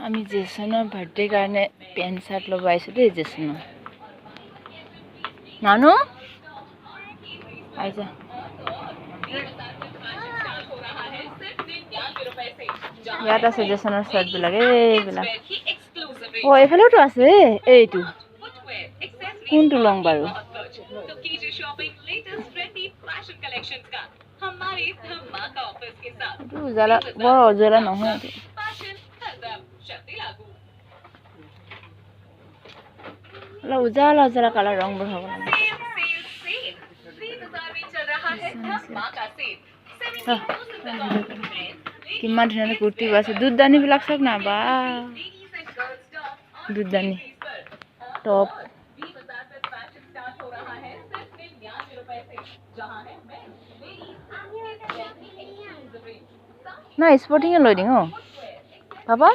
আমি জেছনৰ বাৰ্থডে কাৰণে pant shirt ল'ব আহিছোঁ দেই জেছনৰ নানু আইজা ইয়াত আছে জেছনৰ চাৰ্টবিলাক এইবিলাক অঁ এইফালেওতো আছে এইটো কোনটো লওঁ বাৰু এইটো উজালা বৰ উজালা নহয় অলপ উজালা উজালা কালাৰ ৰংবোৰ হ'ব কিমান ধুনীয়া কুৰ্তি আছে দুধদানীবিলাক চাওক না বা দুধদানী টপ নাই স্পৰ্টিঙে লৈ দিম অঁ পাবা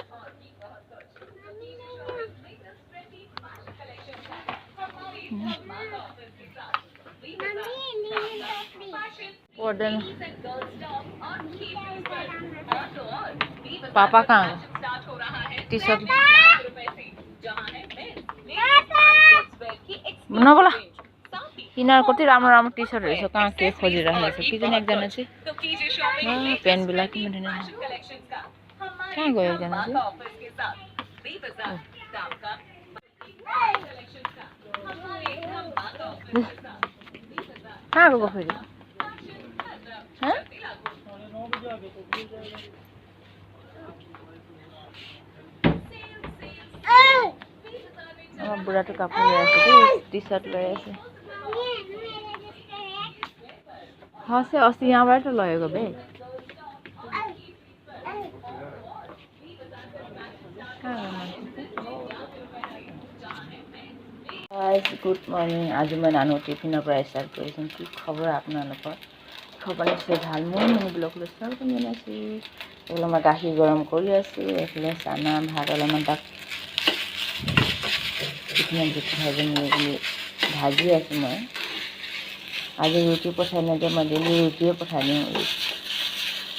पापा कहाँ टी शर्ट न बोला किनार कति राम्रो राम्रो टी सर्टहरू छ कहाँ के खोजिरहेको छ कि जाने एकजना चाहिँ पेन्टবিলাক किन धुने कहाँ गयो एकजना चाहिँ कहाँ गएको फेरि बुढाটো কাপোৰ লৈ আছে দেই टी शर्ट লৈ আছে हसे अस्ति यहाँबाट लगेको बे गुड मर्निङ आज मैं नानु टिफिনৰ পৰা ষ্টাৰ্ট কৰিছোঁ কি খবৰ আপোনালোকৰ খবৰ নিশ্চয় ভাল মই মানে ব্লগলৈ ষ্টাৰ্ট কৰি আছোঁ এইফালে মই গাখীৰ গৰম কৰি আছোঁ এইফালে চানা ভাত অলপমান তাক টিফিনত দি ভাজি মেলি ভাজি আছোঁ মই আজি ৰুটি পঠাই নিদিয়ে মই ডেইলি ৰুটিয়ে পঠাই দিওঁ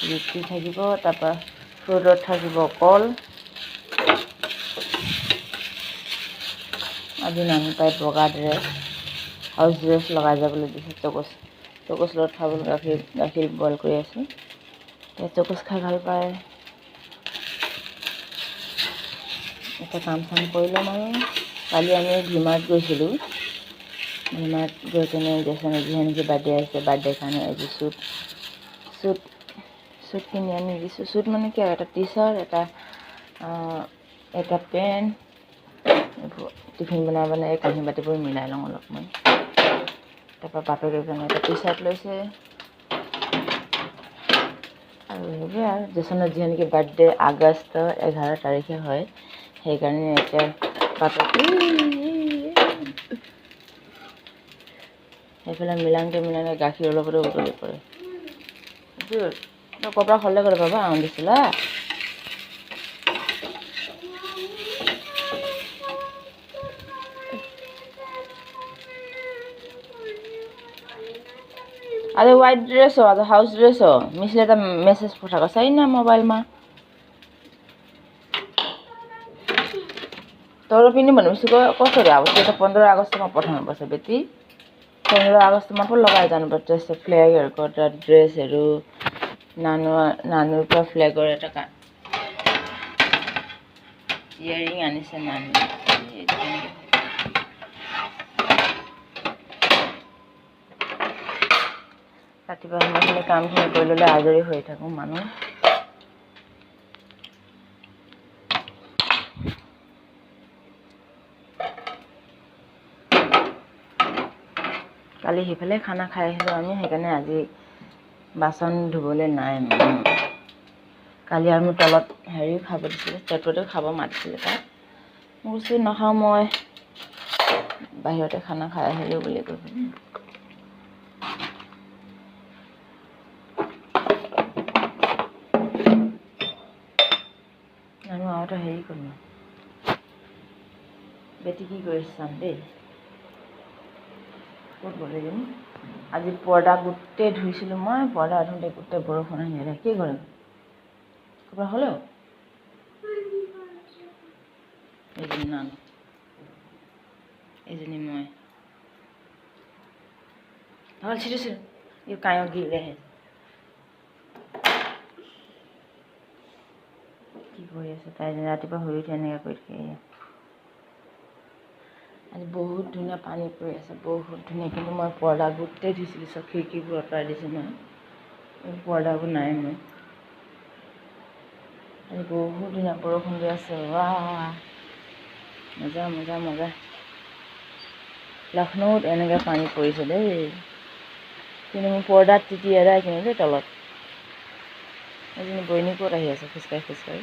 ৰুটি থাকিব তাৰপৰা ফ্ৰুটত থাকিব কল আজি নানি পাই বগা ড্ৰেছ হাউচ ড্ৰেছ লগাই যাবলৈ দিছে চকচ লগত খাবলৈ গাখীৰ বইল কৰি আছোঁ চকচ খাই ভাল পায় এটা কাম চাম কৰি ল'ম আৰু কালি আমি ভিমাৰ্ট গৈছিলোঁ ভিমাৰ্ট গৈ কিনে জেছনৰ যিহেতু বাৰ্থডে আহিছে বাৰ্থডে কাৰণে আজি শ্বুট কিনি আনি দিছোঁ শ্বুট মানে কি আৰু এটা টি চাৰ্ট এটা পেণ্ট টিফিন বনাই এই কাঁহী বাতিবোৰ মিলাই লওঁ অলপ মই তাৰপৰা বাপেকে কাৰণে এটা টি চাৰ্ট লৈছে আৰু সেইবোৰে আৰু জেছনৰ যিহেতু বাৰ্থডে আগষ্ট 11 তাৰিখে হয় সেইকাৰণে এতিয়া বাপেকে সেইফালে মিলাওঁতে গাখীৰ অলপতে উতলি পৰে ক'ৰবাৰ হ'লে কৰে বাবা দিছিলা आज व्हाइट ड्रेस हो आज हाउस ड्रेस हो मिसले त मेसेज पठाएको छैन मोबाइलमा तर पनि भनेपछि कसरी अब त्यो त 15 अगस्तमा पठाउनुपर्छ बेटी 15 अगस्तमा पो लगाएर जानुपर्छ यस्तो फ्ल्यागहरूको एउटा ड्रेसहरू नानुको फ्ल्यागको एउटा इयरिङ आनिछ नानु ৰাতিপুৱা সময়খিনি কামখিনি কৰি ল'লে আজৰি হৈ থাকোঁ মানুহ কালি সেইফালে খানা খাই আহিলোঁ আমি সেইকাৰণে আজি বাচন ধুবলৈ নাই কালি আৰু মোৰ তলত হেৰি খাব দিছিলে পেটতে খাব মাতিছিলে তাত মই কৈছোঁ নাখাওঁ মই বাহিৰতে খানা খাই আহিলোঁ বুলি কৈ আৰু হেৰি কৰিম বেটি কি কৰিছে চাম দেই ক'ত গ'লে জানো আজি পৰ্দা গোটেই ধুইছিলোঁ মই পৰ্দা ধুওঁতে গোটেই বৰষুণ আহিলে কি কৰিম ক'ৰবাৰ হ'লেও এইজনী নানো, এইজনী মই। ভাল ছিটিছিল এই কাঁয়ৰ গিৰিলেহে কি কৰি আছে তাই ৰাতিপুৱা শুই উঠি এনেকৈ কৰি থাকে। আজি বহুত ধুনীয়া পানী পৰি আছে, বহুত ধুনীয়া। কিন্তু মই পৰ্দা গোটেই ধুইছিলোঁ, চব খিৰিকীবোৰ আঁতৰাই দিছোঁ মই, পৰ্দাবোৰ নাই মই। আজি বহুত ধুনীয়া বৰষুণ দি আছে। ৱাহ মজা মজা মজা। লক্ষ্ণৌত এনেকৈ পানী পৰিছে দেই, কিন্তু মোৰ পৰ্দাত তিতি এৰাই কিনে দেই তলত। এজনী বৈনী ক'ত আহি আছে খোজকাঢ়ি খোজকাঢ়ি।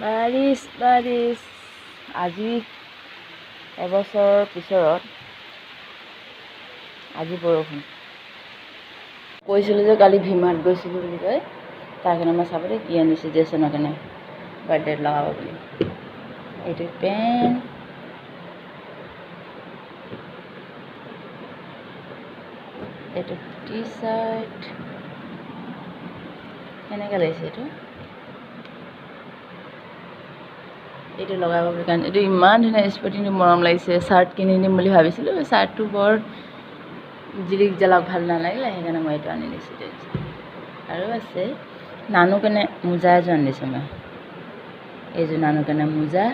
বাৰিছ বাৰিছ। আজি এবছৰৰ পিছত আজি বৰষুণ। কৈছিলোঁ যে কালি ভিমাৰ্ট গৈছিলোঁ বুলি কয়, তাৰ কাৰণে মই চাব দেই কি আনিছোঁ জেচনৰ কাৰণে বাৰ্থডেত লগাব বুলি। এইটো পেণ্ট, এইটো টি চাৰ্ট, কেনেকৈ লাগিছে এইটো, এইটো লগাব বুলি কাৰণে। এইটো ইমান ধুনীয়া স্পৰ্টিংটো মৰম লাগিছে। চাৰ্ট কিনি দিম বুলি ভাবিছিলোঁ, চাৰ্টটো বৰ জিলিক জালাক ভাল নালাগিলে, সেইকাৰণে মই এইটো আনি দিছোঁ। আৰু আছে নানু কাৰণে মোজা এযোৰ আনি দিছোঁ মই। এইযোৰ নানু কাৰণে মোজা,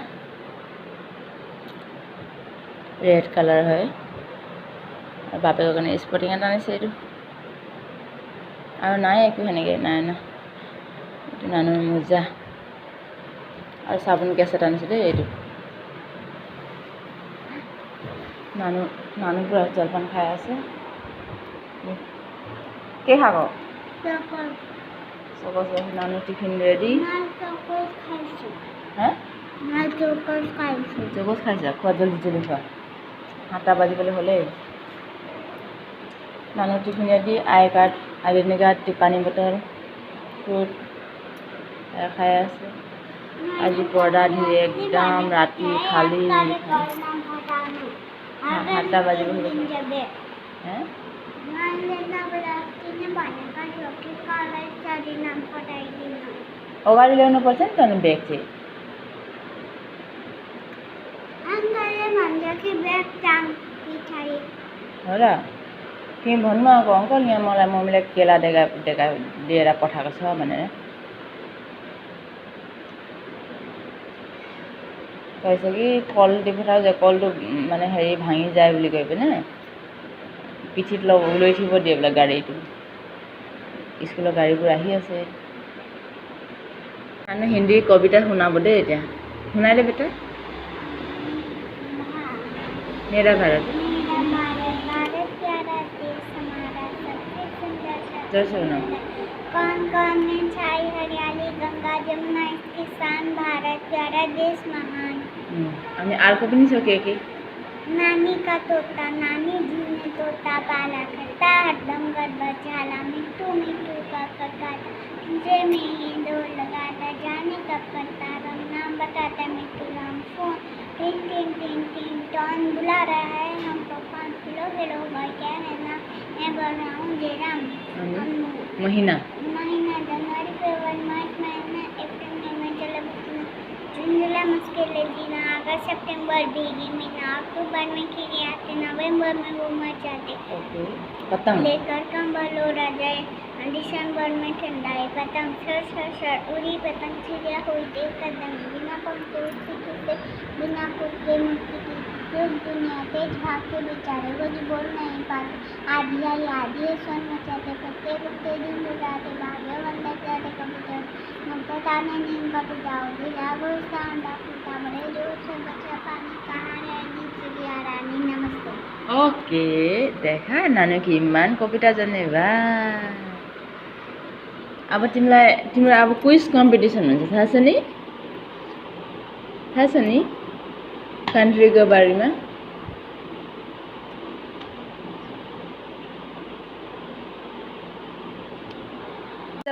ৰেড কালাৰ হয়। আৰু বাপেকৰ কাৰণে স্পৰ্টিং এটা আনিছে এইটো। আৰু নাই একো সেনেকৈ নাই না। এইটো নানুৰ মোজা আৰু চাবোন কেছ এটা আনিছোঁ দেই। এইটো নানু পুৰা জলপান খাই আছে। কি খাব? চকচ নানু টিফিন ৰেডি। হা চকচ খাইছা? খোৱা জলদি জলদি খোৱা, 7টা বাজিবলৈ হ'লেই। নানু টিফিন ৰেডি, আই কাৰ্ড, আইডেণ্টি কাৰ্ড, পানী বটল, ফ্ৰুট খাই আছে। আজি পৰ্দা ধুই একদম ৰাতি খালী 7টা বাজিব হ'লে। হে ओगाली ल्याउनु पर्छ नि त ब्याग चाहिँ। हो र तिमी भन्नु आएको अङ्कल यहाँ मलाई मम्मीले केला दिएर पठाएको छ भनेर। কৈछ कि कल दिपठाऊ जे कलটো মানে হেৰি ভাঙি যায় বুলি কৈ পিনে পিঠিত লৈ থিব দিয়ে বোলে গাড়ীটো। স্কুলৰ গাড়ীবোৰ আহি আছে। মানে হিন্দী কবিতা শুনাব দেই এতিয়া। শুনাই দে বেটা। मेरा भारत जोर से सुनाओ। कौन कौन में छाई हरियाली गंगा जमुना इसके शान भारत प्यारा देश महान। हमें आर को भी नहीं सके कि नानी का तोता नानी जी ने तोता पाला करता हरदम गड़बड़ झाला मिट्टू मिट्टू का कटकाता तुझे में ही दौड़ लगाता जाने कब करता रम नाम बताता मिट्टू राम फोन टिन टिन टिन टिन टॉन बुला रहा है हमको कौन हेलो हेलो भाई क्या है ना मैं बोल रहा हूँ जयराम। महीना जनवरी फरवरी मार्च महीना अप्रैल मई जुलाई जून जुलाई मुश्किल जीना अगस्त सितंबर भीगी महीना अक्टूबर में खिली आते नवंबर में वो मर जाते पतंग लेकर कंबल ओढ़ा जाए दिसंबर में ठंडाई पतंग सर सर सर उड़ी पतंग चिड़िया हुई देख कदम बिना पंख उड़ती से बिना खुद के मुक्ति की दुनिया तेज भागते बेचारे कुछ बोल नहीं पाते आधी आई आधी है सोन मचाते पत्ते कुत्ते दिन उड़ाते भागे बंदा जाते कबूतर मुक्ता ताने नींद कट जाओ गिरा गोसा अंडा फूटा बड़े जोर से बचा पानी कहाँ रह गई चिड़िया रानी नमस्ते। ओके देखा नानु कि इमान कविता जाने बा। अब तिम्रो अब क्विज कम्पिटिसन हुन्छ थाहा छ नि कन्ट्रीको बारेमा।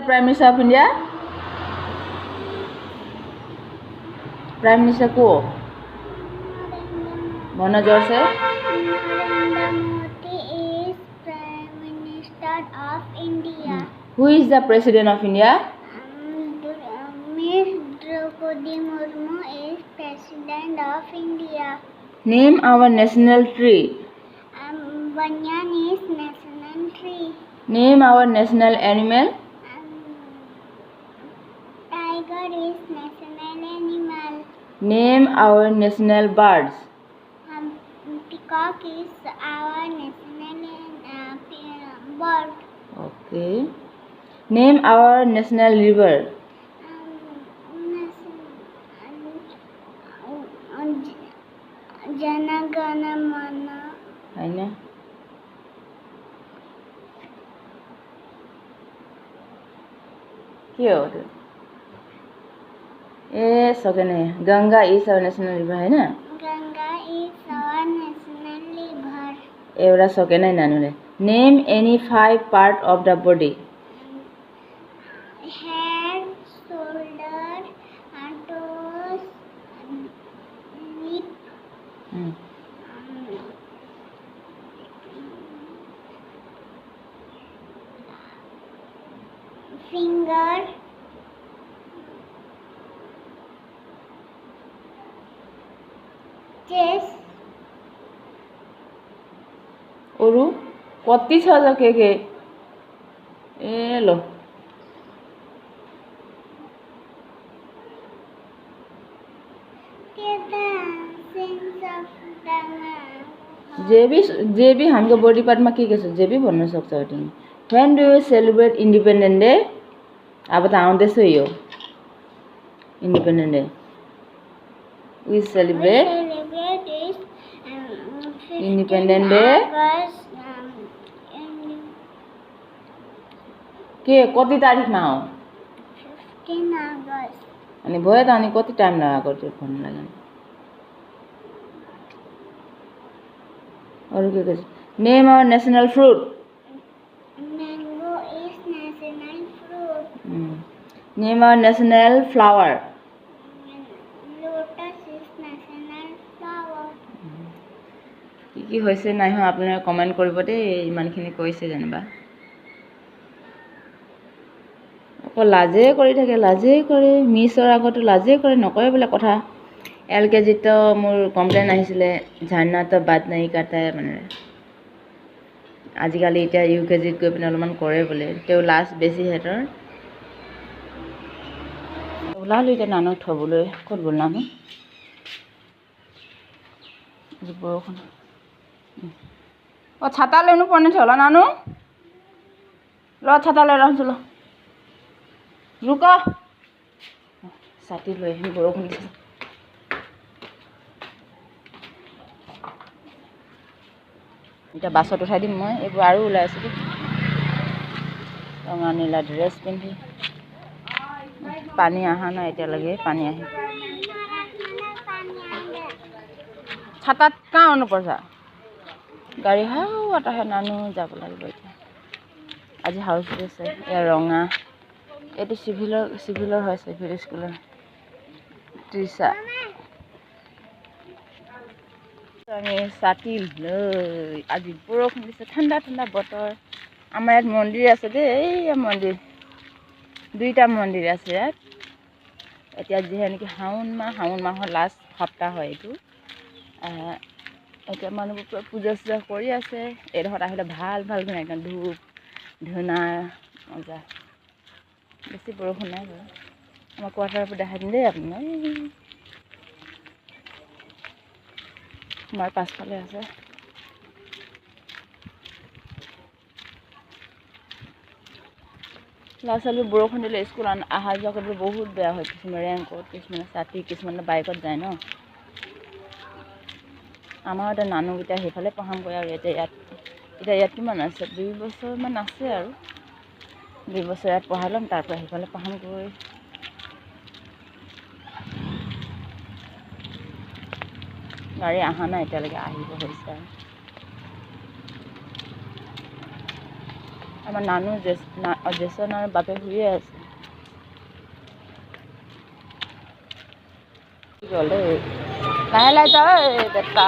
Prime minister of India prime minister को भन जोर से। Narendra Modi is prime minister of India. Who is the President of India? Miss Draupadi Murmu is President of India. Name our national tree. Banyan is national tree. Name our national animal. Tiger is national animal. Name our national birds. Peacock is our national bird. Okay. Name our national river. Jana Gana Mana. I know. क्यों ए सके नहीं Ganga is our national river है ना Ganga is our national river. एवरा सके नहीं नानुले name any 5 part of the body Head, shoulder, toes, lip, finger, chest, और कति छ त के ए लो sense of the जे भी हाम्रो बॉडी पार्ट में के छ जे भी भन्न सक्छ तिमी when do you celebrate Independence Day अब त आउँदैछ यो Independence Day we celebrate Independence Day. के कति तारिखमा हो 15 August. अनि भयो त अनि कति टाइम लगाएको त्यो भन्नु लागि अरु के name our national fruit Mango is national fruit. Name our national flower Lotus is national flower. কি হৈছে নাই হয় আপোনালোকে কমেন্ট কৰিব দেই ইমানখিনি কৈছে জানিবা অকল লাজে কৰি থাকে লাজে কৰে মিছৰ আগতো লাজে কৰে নকয় বোলে কথা LKG তো মোৰ কমপ্লেইন আহিছিলে ঝাৰনা তো বাদ নাই কাটা মানে আজিকালি এতিয়া UKG গৈ পিনে অলপমান কৰে বোলে তেও লাজ বেছি হেতৰ ওলালো এতিয়া নানক থবলৈ ক'ত গ'ল নানু বৰষুণ ओ छाता लेनु पर्ने थियो होला नानु ल छाता लिएर आउँछु ल रुक साथी লৈ আহিম বৰষুণ দিছে এটা বাছত উঠাই দিম মই এইবোৰ আৰু ওলাই আছে ৰঙা নীলা ড্ৰেছ পিন্ধি পানী আহা নাই এতিয়ালৈকে পানী আহি ছাতাত কাঁ অনুपर्छ गाड़ी हावाटा है नानू যাব লাগিব এতিয়া আজি হাউস আছে এ ৰঙা এটো সিভিলৰ হয় সিভিল স্কুলৰ ত্ৰিশা আমি সাতি লৈ আজি বৰষুণ দিছে ঠাণ্ডা ঠাণ্ডা বতৰ আমাৰ ইয়াত মন্দিৰ আছে দেই এই মন্দিৰ দুইটা মন্দিৰ আছে ইয়াত এতিয়া যেহে নেকি শাওন মাহৰ লাষ্ট সপ্তাহ হয় এইটো এতিয়া মানুহবোৰ পূজা চূজা কৰি আছে এডোখৰত আহিলে ভাল একদম ধূপ ধূনা মজা বেছি বৰষুণ নাই বাৰু আমাৰ কোৱাৰ্টাৰৰ পৰা দেখাই দিম দেই আপোনাক আমাৰ পাছফালে আছে ল'ৰা ছোৱালী বৰষুণ দিলে স্কুল অহা যোৱা কৰিবলৈ বহুত বেয়া হয় কিছুমান ৰেংকত কিছুমানে ছাতি কিছুমানে বাইকত যায় ন আমাৰ এটা নানুকেইটা সেইফালে পঢ়ামগৈ আৰু এতিয়া ইয়াত কিমান আছে 2 বছৰমান আছে আৰু 2 বছৰ ইয়াত পঢ়াই ল'ম তাৰপৰা সেইফালে পঢ়ামগৈ গাড়ী অহা নাই এতিয়ালৈকে আহিব হৈছে আৰু আমাৰ নানু জেছন আৰু বাপে শুয়ে আছে গ'লে লাহে লাহে যাওঁ বেটা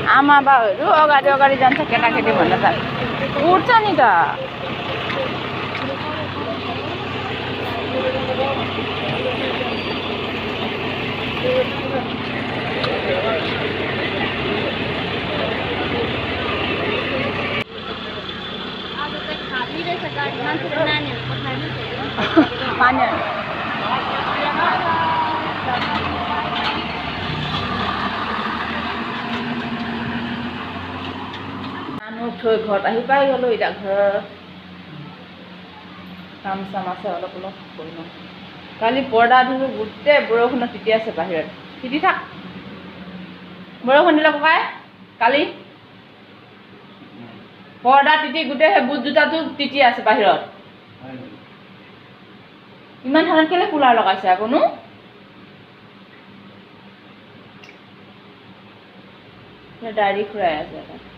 आमा बाउहरू अगाडि अगाडि जान्छ केटाकेटी भन्दा त उठ्छ नि त पानी থৈ ঘৰত আহি পাই গ'লোঁ এতিয়া ঘৰৰ কাম চাম আছে অলপ অলপ কৰি লওঁ কালি পৰ্দা ধুলোঁ গোটেই বৰষুণত তিতি আছে বাহিৰত তিতি থাক বৰষুণ দিলে ককাই কালি পৰ্দা তিতি গোটেই সেই বুট জোতাটো তিতি আছে বাহিৰত ইমান ঠাণ্ডাত কেলে কুলাৰ লগাইছে আকৌনো ডায়েৰী খুৰাই আছে এটা